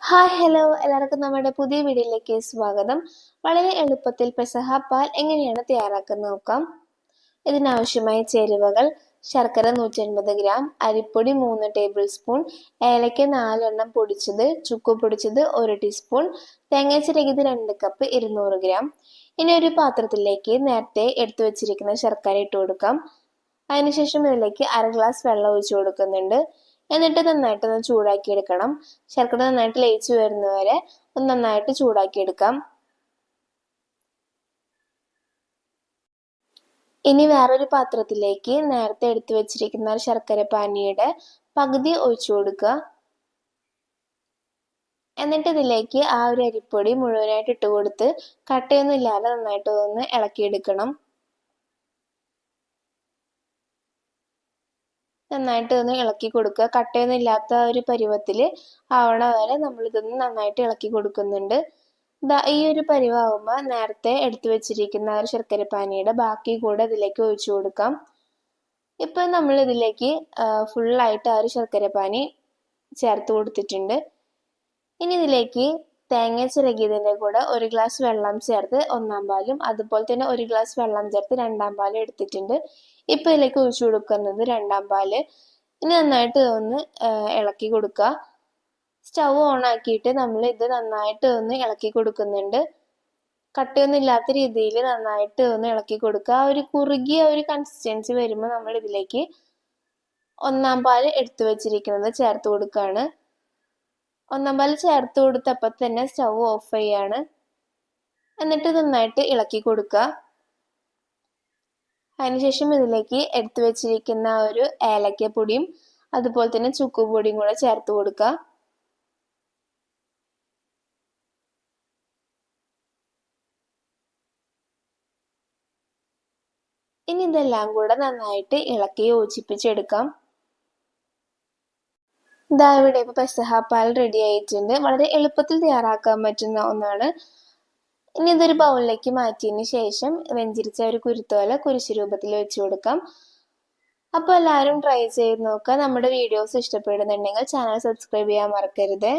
Hello എല്ലാവർക്കും നമ്മുടെ പുതിയ വീഡിയോയിലേക്ക് സ്വാഗതം. വളരെ എളുപ്പത്തിൽ പെസഹ പാൽ എങ്ങനെയാണ് തയ്യാറാക്കുന്നത് നോക്കാം. ഇതിനാവശ്യമായ ചേരുവകൾ: ശർക്കര 150 ഗ്രാം, അരിപ്പൊടി 3 ടേബിൾ സ്പൂൺ, ഏലക്ക 4 എണ്ണം പൊടിച്ചത്, ചുക്ക് പൊടിച്ചത് 1 ടീസ്പൂൺ, തേങ്ങ ചിരകിയത് 2 കപ്പ് 200 ഗ്രാം. ഇനി ഒരു പാത്രത്തിലേക്ക് നേരത്തെ എടുത്തു വെച്ചിരിക്കുന്ന ശർക്കര ഇട്ട് കൊടുക്കാം. അതിനുശേഷം ഇതിലേക്ക് 1/2 ഗ്ലാസ് വെള്ളം ഒഴിച്ചു കൊടുക്കുന്നുണ്ട്. എന്നിട്ട് നന്നായിട്ടൊന്ന് ചൂടാക്കി എടുക്കണം. ശർക്കര നന്നായിട്ട് ലയിച്ചു വരുന്നവരെ ഒന്ന് നന്നായിട്ട് ചൂടാക്കി എടുക്കാം. ഇനി വേറൊരു പാത്രത്തിലേക്ക് നേരത്തെ എടുത്തു വെച്ചിരിക്കുന്ന ശർക്കര പാനിയുടെ പകുതി ഒഴിച്ചു കൊടുക്കുക. എന്നിട്ട് ഇതിലേക്ക് ആ ഒരു അരിപ്പൊടി മുഴുവനായിട്ട് ഇട്ട് കൊടുത്ത് കട്ടയൊന്നും ഇല്ലാതെ നന്നായിട്ട് ഒന്ന് ഇളക്കിയെടുക്കണം. നന്നായിട്ട് ഒന്ന് ഇളക്കി കൊടുക്കുക. കട്ടയൊന്നും ഇല്ലാത്ത ഒരു പരുവത്തിൽ ആവണ വരെ നമ്മളിതൊന്ന് നന്നായിട്ട് ഇളക്കി കൊടുക്കുന്നുണ്ട്. ഈ ഒരു പരുവാകുമ്പോൾ നേരത്തെ എടുത്തു വെച്ചിരിക്കുന്ന ഒരു ശർക്കരപ്പാനിയുടെ ബാക്കി കൂടെ ഇതിലേക്ക് ഒഴിച്ചു കൊടുക്കാം. ഇപ്പം നമ്മൾ ഇതിലേക്ക് ഫുള്ളായിട്ട് ആ ഒരു ശർക്കരപ്പാനി ചേർത്ത് കൊടുത്തിട്ടുണ്ട്. ഇനി ഇതിലേക്ക് തേങ്ങ ചിരകിയതിൻ്റെ കൂടെ 1 ഗ്ലാസ് വെള്ളം ചേർത്ത് 1-ാം പാലും അതുപോലെ തന്നെ 1 ഗ്ലാസ് വെള്ളം ചേർത്ത് 2-ാം പാലും എടുത്തിട്ടുണ്ട്. ഇപ്പം ഇതിലേക്ക് ഒഴിച്ചു കൊടുക്കുന്നത് 2-ാം പാല്. ഇനി നന്നായിട്ട് ഒന്ന് ഇളക്കി കൊടുക്കുക. സ്റ്റൗ ഓൺ ആക്കിയിട്ട് നമ്മൾ ഇത് നന്നായിട്ട് ഒന്ന് ഇളക്കി കൊടുക്കുന്നുണ്ട്. കട്ടയൊന്നും ഇല്ലാത്ത രീതിയിൽ നന്നായിട്ട് ഒന്ന് ഇളക്കി കൊടുക്കുക. ആ ഒരു കുറുകിയ ഒരു കൺസിസ്റ്റൻസി വരുമ്പോൾ നമ്മൾ ഇതിലേക്ക് 1-ാം പാല് എടുത്തു വെച്ചിരിക്കുന്നത് ചേർത്ത് കൊടുക്കുകയാണ്. 1-ാം പാല് ചേർത്ത് കൊടുത്തപ്പോൾ തന്നെ സ്റ്റൗ ഓഫ് ചെയ്യാണ്. എന്നിട്ട് നന്നായിട്ട് ഇളക്കി കൊടുക്കുക. അതിനുശേഷം ഇതിലേക്ക് എടുത്തു വെച്ചിരിക്കുന്ന ഒരു ഏലക്കപ്പൊടിയും അതുപോലെ തന്നെ ചുക്കുപൊടിയും കൂടെ ചേർത്ത് കൊടുക്കുക. ഇനി ഇതെല്ലാം കൂടെ നന്നായിട്ട് ഇളക്കി യോജിപ്പിച്ചെടുക്കാം. ഇതാ ഇവിടെ ഇപ്പോൾ പെസഹ പാൽ റെഡി ആയിട്ടുണ്ട്. വളരെ എളുപ്പത്തിൽ തയ്യാറാക്കാൻ പറ്റുന്ന ഒന്നാണ്. ഇനി ഇതൊരു ബൗളിലേക്ക് മാറ്റിയതിന് ശേഷം വെഞ്ചരിച്ച ഒരു കുരുത്തോല കുരിശ് രൂപത്തിൽ വെച്ച് കൊടുക്കാം. അപ്പോൾ എല്ലാവരും ട്രൈ ചെയ്ത് നോക്കുക. നമ്മുടെ വീഡിയോസ് ഇഷ്ടപ്പെടുന്നുണ്ടെങ്കിൽ ചാനൽ സബ്സ്ക്രൈബ് ചെയ്യാൻ മറക്കരുത്.